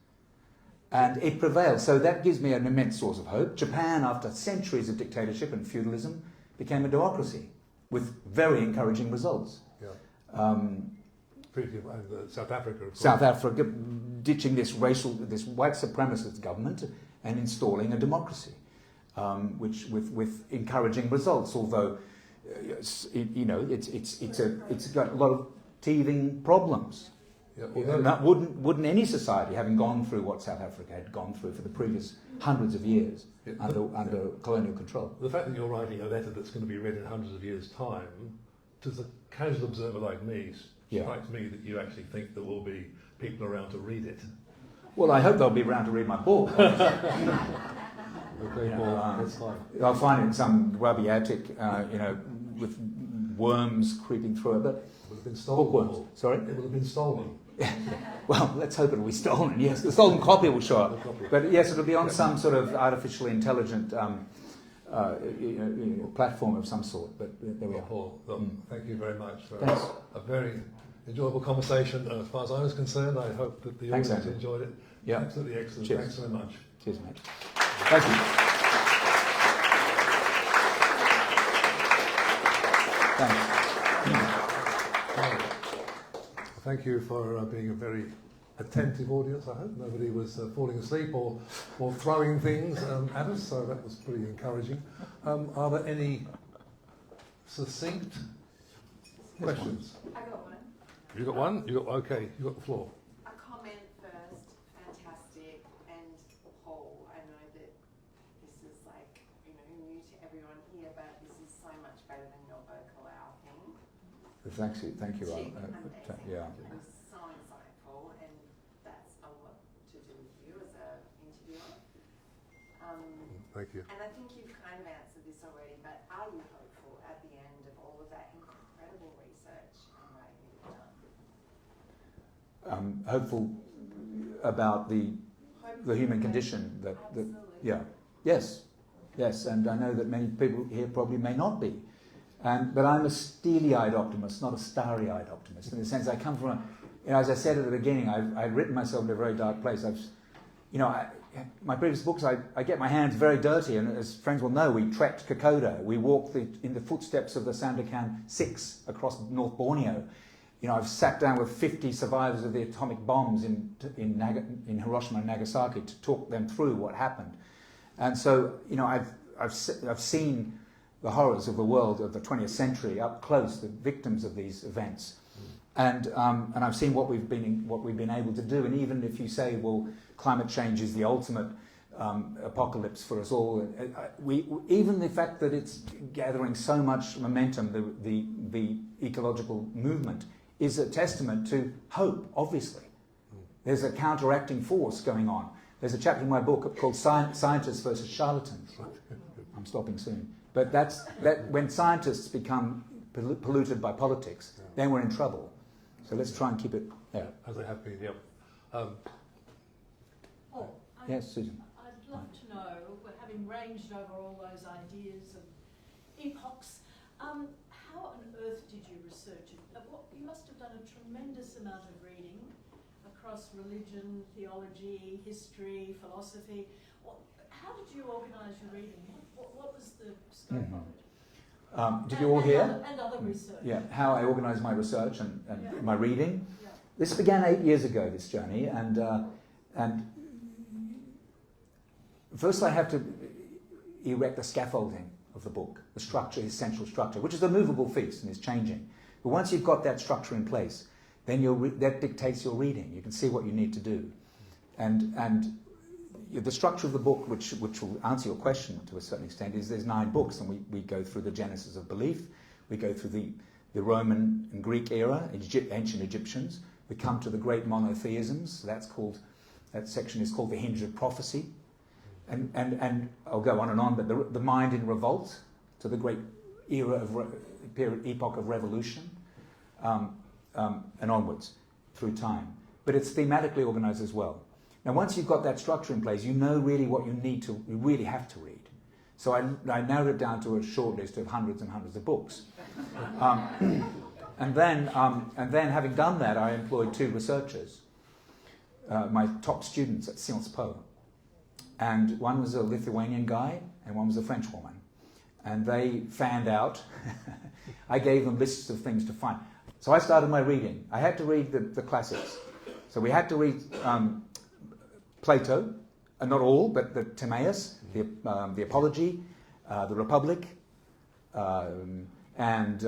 And it prevailed. So that gives me an immense source of hope. Japan, after centuries of dictatorship and feudalism, became a democracy with very encouraging results. Yeah. South Africa, of course. South Africa ditching this white supremacist government and installing a democracy, which with encouraging results. Although, it's got a lot of teething problems. Yeah, and that wouldn't any society, having gone through what South Africa had gone through for the previous hundreds of years under colonial control. The fact that you're writing a letter that's going to be read in hundreds of years' time, to the casual observer like me, strikes me that you actually think there will be people around to read it. Well, I hope they'll be around to read my book. Okay, that's fine. I'll find it in some grubby attic, with worms creeping through it. But it would have been stolen. Sorry? It would have been stolen. Well, let's hope it'll be stolen, yes. The stolen copy will show up. But yes, it'll be on some sort of artificially intelligent platform of some sort. But there we are. Paul, thank you very much for Thanks. a very enjoyable conversation. As far as I was concerned, I hope that the audience enjoyed it. Yeah. Absolutely excellent. Cheers. Thanks very much. Cheers, mate. Thank you. Thanks. Thank you for being a very attentive audience. I hope nobody was falling asleep or throwing things at us, so that was pretty encouraging. Are there any succinct questions? I got one. You got one? Okay, you got the floor. A comment first, fantastic, and Paul, I know that this is like, new to everyone here, but this is so much better than your vocal hour thing. Thank you. Amazing. Yeah. It was so insightful, and that's a lot to do with you as an interviewer. Thank you. And I think you've kind of answered this already, but are you hopeful at the end of all of that incredible research and writing you've done? Hopeful about the human condition. Yes, and I know that many people here probably may not be. But I'm a steely-eyed optimist, not a starry-eyed optimist. In the sense, I come from as I said at the beginning, I've written myself in a very dark place. My previous books, I get my hands very dirty, and as friends will know, we trekked Kokoda. We walked in the footsteps of the Sandakan 6 across North Borneo. I've sat down with 50 survivors of the atomic bombs in Hiroshima and Nagasaki to talk them through what happened. And so, I've seen the horrors of the world of the 20th century up close, the victims of these events, and I've seen what we've been able to do. And even if you say, well, climate change is the ultimate apocalypse for us all, even the fact that it's gathering so much momentum, the ecological movement, is a testament to hope. Obviously, there's a counteracting force going on. There's a chapter in my book called "Scientists versus Charlatans." I'm stopping soon. But that when scientists become polluted by politics, then we're in trouble. So let's try and keep it. Yeah, as they have been. Yep. Yes, Susan. I'd love to know, having ranged over all those ideas and epochs, how on earth did you research it? You must have done a tremendous amount of reading across religion, theology, history, philosophy. How did you organise your reading? What was the scope of it? Did you all hear? And other research. Yeah, how I organised my research and my reading. Yeah. This began 8 years ago, this journey, and first I have to erect the scaffolding of the book, the structure, the essential structure, which is a movable feast and is changing. But once you've got that structure in place, then that dictates your reading. You can see what you need to do. And the structure of the book, which will answer your question to a certain extent, is there's 9 books, and we go through the genesis of belief, we go through the Roman and Greek era, ancient Egyptians, we come to the great monotheisms, that section is called the hinge of prophecy, and I'll go on and on, but the mind in revolt, to the great epoch of revolution, and onwards through time. But it's thematically organized as well. Now, once you've got that structure in place, you know really what you really have to read. So I narrowed it down to a short list of hundreds and hundreds of books. And then having done that, I employed 2 researchers, my top students at Sciences Po. And one was a Lithuanian guy, and one was a French woman. And they fanned out. I gave them lists of things to find. So I started my reading. I had to read the classics. So we had to read Plato, not all, but the Timaeus, the Apology, the Republic, and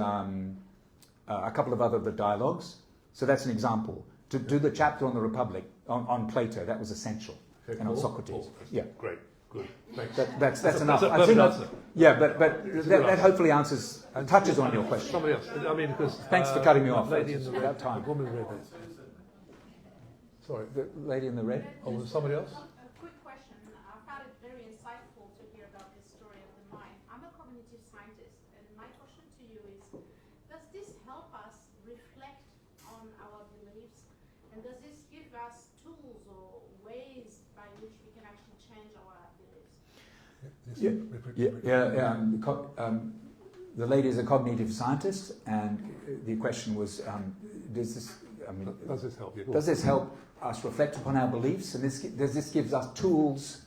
a couple of other dialogues. So that's an example. To do the chapter on the Republic, on Plato, that was essential. Okay, and on Socrates. Yeah. Great. Good. Thanks. That's enough. That's a perfect answer. Yeah, but that hopefully answers and touches on your question. Somebody else. I mean, because thanks for cutting me off. Lady in the red. About time. The woman in red. Sorry. The lady in the red. Oh, was somebody else? A quick question. I found it very insightful to hear about the story of the mind. I'm a cognitive scientist, and my question to you is, does this help us reflect on our beliefs? And does this give us tools or ways by which we can actually change our beliefs? The lady is a cognitive scientist, and the question was, does this help you? Does this help us reflect upon our beliefs? And does this give us tools,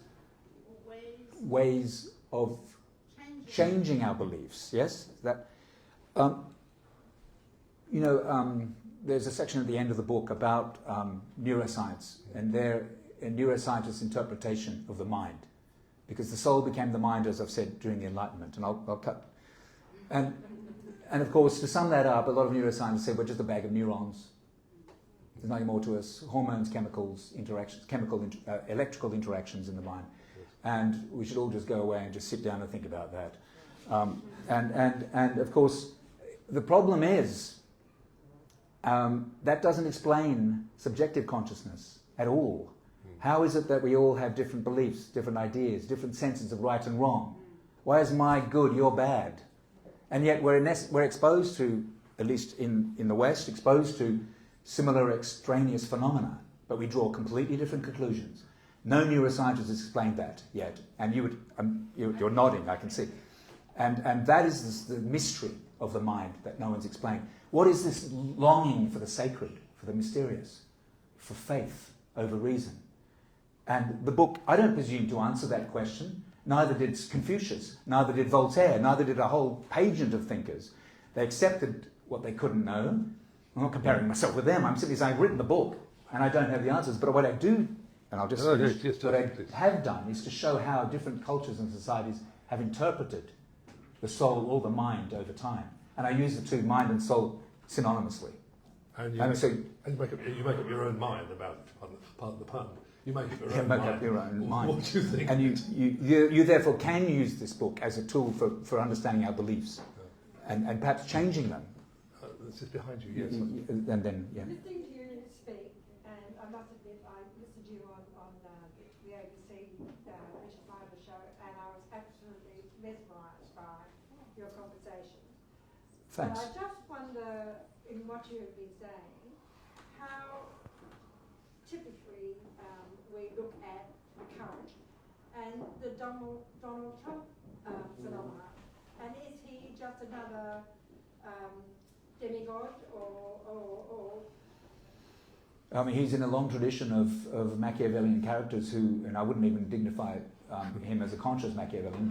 ways of changing our beliefs? Yes? There's a section at the end of the book about neuroscience and neuroscientists' interpretation of the mind. Because the soul became the mind, as I've said, during the Enlightenment. And I'll cut. And of course, to sum that up, a lot of neuroscientists say we're just a bag of neurons. There's nothing more to us. Hormones, chemicals, interactions, electrical interactions in the mind. And we should all just go away and just sit down and think about that. And of course, the problem is that doesn't explain subjective consciousness at all. How is it that we all have different beliefs, different ideas, different senses of right and wrong? Why is my good, your bad? And yet we're exposed to, at least in the West, exposed to similar extraneous phenomena, but we draw completely different conclusions. No neuroscientist has explained that yet, and you're nodding, I can see. And that is the mystery of the mind that no one's explained. What is this longing for the sacred, for the mysterious, for faith over reason? And the book, I don't presume to answer that question. Neither did Confucius, neither did Voltaire, neither did a whole pageant of thinkers. They accepted what they couldn't know. I'm not comparing myself with them. I'm simply saying I've written the book and I don't have the answers. But what I do, and I'll just finish, what I have done is to show how different cultures and societies have interpreted the soul or the mind over time. And I use the two, mind and soul, synonymously. And you make up your own mind about, pardon the pun. You make up your own mind. Up your own mind. What do you think? And you therefore can use this book as a tool for understanding our beliefs and perhaps changing them. This is behind you, yes. And then, yeah. Listening to you speak, and I must admit, I listened to you on the ABC Andrew Fowler show, and I was absolutely mesmerised by your conversation. Thanks. But I just wonder, in what you have been saying, how typically we look at the current and the Donald Trump phenomena, and is he just another demigod or I mean, he's in a long tradition of Machiavellian characters who, and I wouldn't even dignify him as a conscious Machiavellian,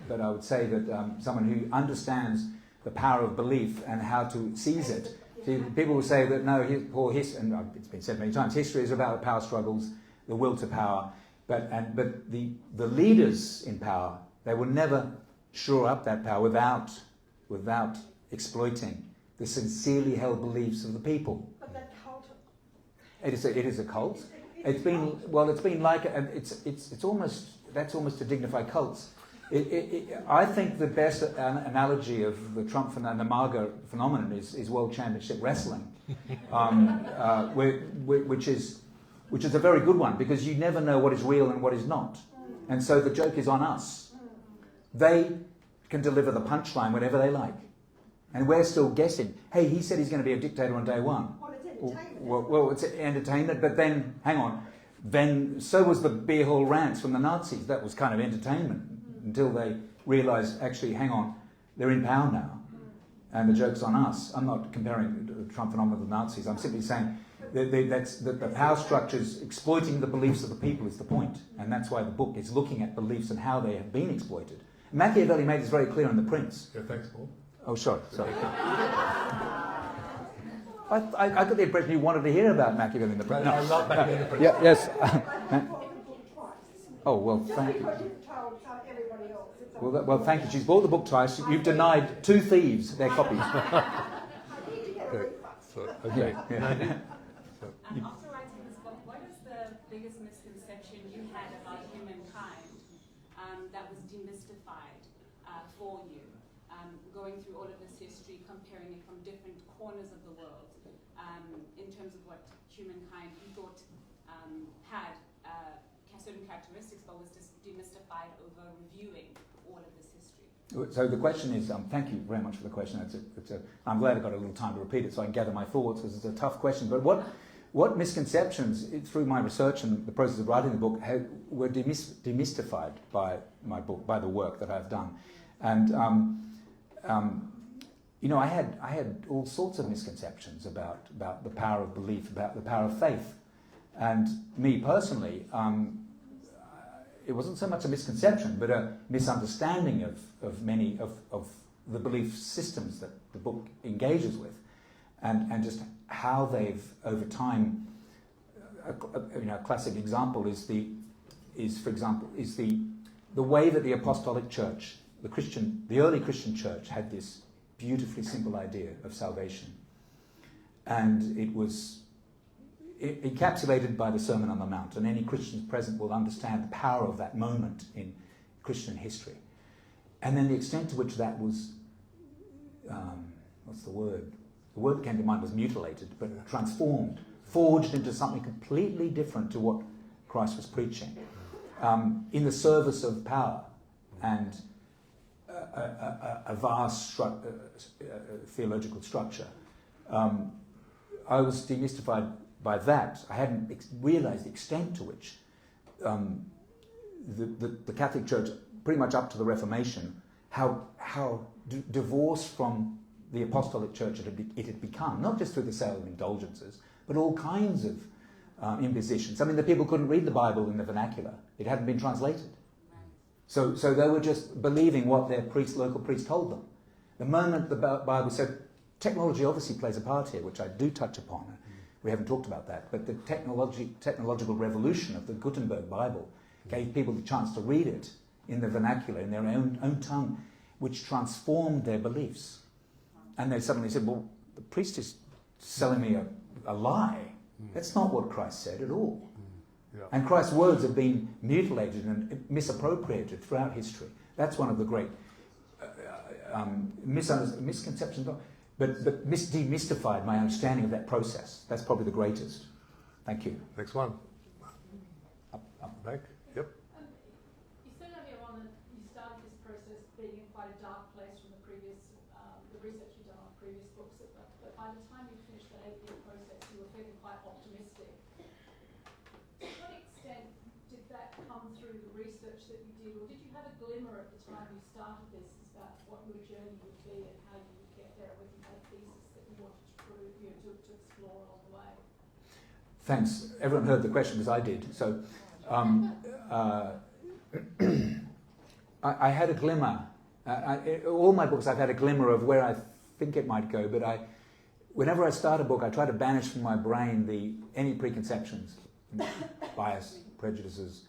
but I would say that someone who understands the power of belief and how to seize it. See, people will say that no, and it's been said many times, history is about power struggles, the will to power, but the leaders in power, they will never shore up that power without exploiting the sincerely held beliefs of the people. but that cult. It is a cult. It's been like, and it's almost, that's almost to dignify cults. I think the best analogy of the Trump and the MAGA phenomenon is World Championship Wrestling, which is a very good one because you never know what is real and what is not, and so the joke is on us. They can deliver the punchline whenever they like. And we're still guessing, hey, he said he's going to be a dictator on day one. Well, it's entertainment. Well, it's entertainment, but then, hang on, then so was the beer hall rants from the Nazis. That was kind of entertainment until they realised, actually, hang on, they're in power now, and the joke's on us. I'm not comparing the Trump phenomenon with the Nazis. I'm simply saying that the power structures exploiting the beliefs of the people is the point, and that's why the book is looking at beliefs and how they have been exploited. Machiavelli made this very clear in The Prince. Yeah, thanks, Paul. Oh, sorry. I got the impression you wanted to hear about Machiavelli in The Prince. No, I love Machiavelli in The Prince. Yeah, yes. Oh, well, Just thank you. because you've told everybody else. It's Well, thank you. She's bought the book twice. You've denied 2 thieves their copies. I need to get a Okay. refund. So, okay. After writing this book, what is the biggest misconception you had about humankind that was demystified for you? Going through all of this history, comparing it from different corners of the world, in terms of what humankind you thought had certain characteristics, but was just demystified over reviewing all of this history. So the question is, thank you very much for the question. I'm glad I got a little time to repeat it so I can gather my thoughts, because it's a tough question. But what misconceptions, through my research and the process of writing the book, were demystified by my book, by the work that I've done? And I had all sorts of misconceptions about the power of belief, about the power of faith. And me personally, it wasn't so much a misconception, but a misunderstanding of many of the belief systems that the book engages with, and just how they've over time. A classic example is the way that the Apostolic Church, the early Christian Church, had this beautifully simple idea of salvation, and it was encapsulated by the Sermon on the Mount, and any Christians present will understand the power of that moment in Christian history. And then the extent to which that was, what's the word? The word that came to mind was mutilated, but transformed, forged into something completely different to what Christ was preaching, in the service of power and a vast theological structure. I was demystified by that. I hadn't realised the extent to which the Catholic Church, pretty much up to the Reformation, how divorced from the Apostolic Church it had become, not just through the sale of indulgences, but all kinds of impositions. I mean, the people couldn't read the Bible in the vernacular. It hadn't been translated. So they were just believing what their local priest told them. The moment the Bible said, technology obviously plays a part here, which I do touch upon. We haven't talked about that, but the technological revolution of the Gutenberg Bible gave people the chance to read it in the vernacular, in their own tongue, which transformed their beliefs. And they suddenly said, well, the priest is selling me a lie. That's not what Christ said at all. Yeah. And Christ's words have been mutilated and misappropriated throughout history. That's one of the great misconceptions, but demystified my understanding of that process. That's probably the greatest. Thank you. Next one. Up back. Yep. You said earlier on that you started this process being in quite a dark place from the previous, the research you've done on previous books, but by the time you finished that 8-year process, you were feeling quite optimistic. To what extent did that come through the research that you did, or did you have a glimmer at the time you started this about what your journey would be and how you would get there, whether you had a thesis that you wanted to prove, to explore along the way? Thanks. Everyone heard the question as I did. So I had a glimmer. All my books I've had a glimmer of where I think it might go, but whenever I start a book, I try to banish from my brain any preconceptions, bias, prejudices.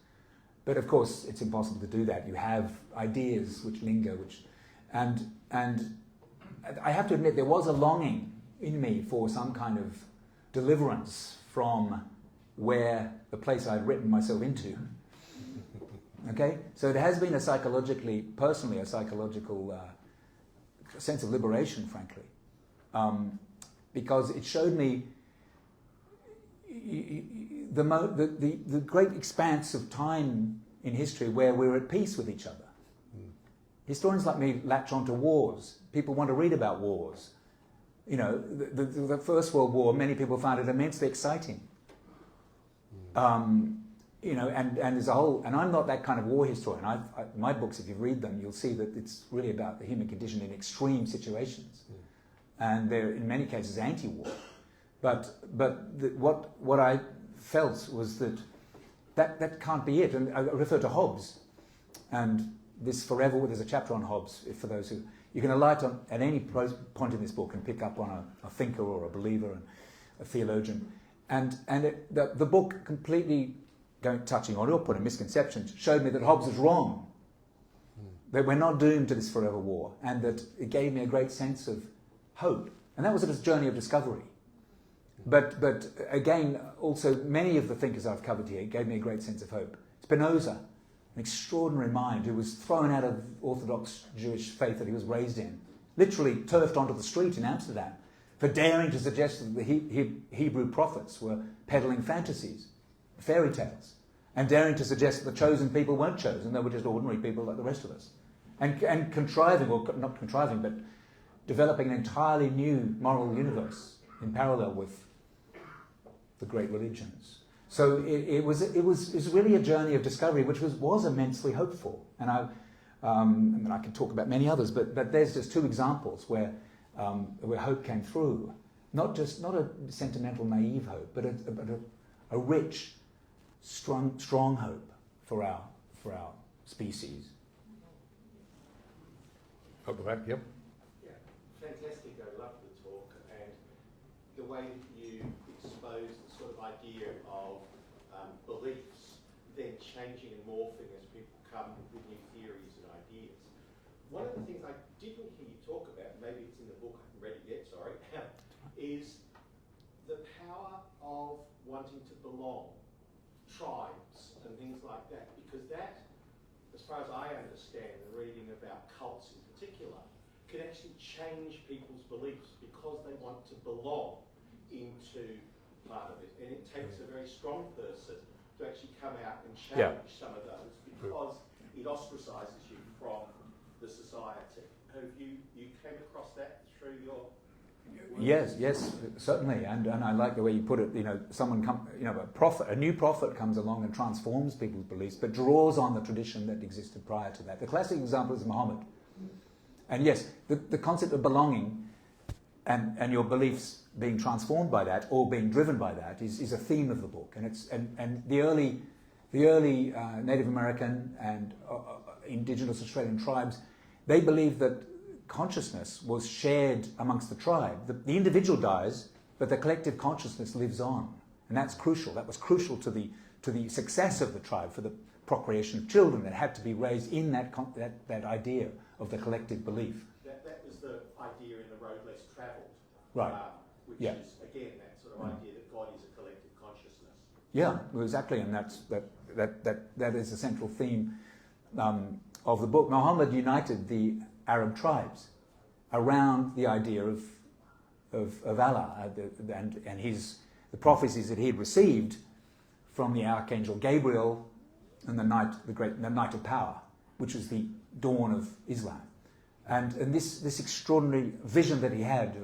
But of course, it's impossible to do that. You have ideas which linger, and I have to admit there was a longing in me for some kind of deliverance from the place I'd written myself into. Okay? So it has been personally a psychological sense of liberation, frankly. Because it showed me the great expanse of time in history where we're at peace with each other. Historians like me latch onto wars. People want to read about wars. You know, the First World War, many people found it immensely exciting. You know, and there's a whole, and I'm not that kind of war historian. My books, if you read them, you'll see that it's really about the human condition in extreme situations. And they're, in many cases, anti-war. But what I felt was that can't be it. And I refer to Hobbes. And this forever, there's a chapter on Hobbes, for those who, you can alight on at any point in this book and pick up on a thinker or a believer and a theologian. And the book completely, touching on your point of misconceptions, showed me that Hobbes was wrong. That we're not doomed to this forever war. And that it gave me a great sense of hope. And that was a journey of discovery. But again, also many of the thinkers I've covered here gave me a great sense of hope. Spinoza, an extraordinary mind who was thrown out of Orthodox Jewish faith that he was raised in, literally turfed onto the street in Amsterdam for daring to suggest that the Hebrew prophets were peddling fantasies, fairy tales, and daring to suggest that the chosen people weren't chosen, they were just ordinary people like the rest of us. And contriving, or not contriving, but developing an entirely new moral universe in parallel with the great religions. So it was really a journey of discovery, which was immensely hopeful. And I mean, I could talk about many others, but there's just two examples where hope came through. Not a sentimental, naive hope, but a rich, strong hope for our species. Up the back, yep. Yeah, fantastic. I loved the talk and the way that you expose the sort of idea of beliefs then changing and morphing as people come with new theories and ideas. One of the things I didn't hear you talk about, maybe it's in the book, I haven't read it yet, sorry, is the power of wanting to belong, tribes and things like that, because that, as far as I understand the reading about cults in particular, can actually change people's beliefs because they want to belong into part of it. And it takes a very strong person to actually come out and challenge some of those because it ostracises you from the society. Have you came across that through your work? Yes, certainly, and I like the way you put it. You know, a new prophet comes along and transforms people's beliefs, but draws on the tradition that existed prior to that. The classic example is Muhammad, and yes, the concept of belonging and your beliefs being transformed by that or being driven by that is a theme of the book, and the early Native American and indigenous Australian tribes, they believed that consciousness was shared amongst the tribe. The individual dies, but the collective consciousness lives on, and that's crucial. That was crucial to the success of the tribe, for the procreation of children that had to be raised in that idea of the collective belief. That was the idea in The Road Less Travelled, right? Which is again that sort of idea that God is a collective consciousness. Yeah, well, exactly, and that is the central theme of the book. Muhammad united the Arab tribes around the idea of Allah and the prophecies that he had received from the Archangel Gabriel and the night of power, which was the dawn of Islam, and this extraordinary vision that he had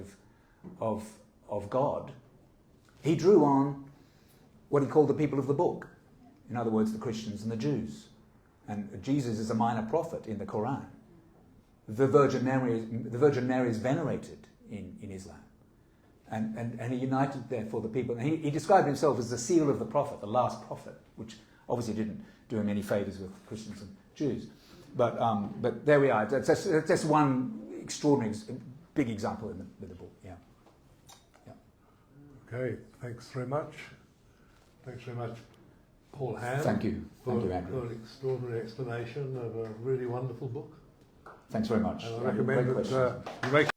of God, he drew on what he called the people of the book, in other words, the Christians and the Jews, and Jesus is a minor prophet in the Quran. The Virgin Mary is venerated in Islam. And he united, therefore, the people. And he described himself as the seal of the prophet, the last prophet, which obviously didn't do him any favours with Christians and Jews. But there we are. That's one extraordinary, big example in the book. Yeah. Okay, thanks very much. Thanks very much, Paul Hand. Thank you. For Thank you, Andrew. an extraordinary explanation of a really wonderful book. Thanks very much. And I recommend that you make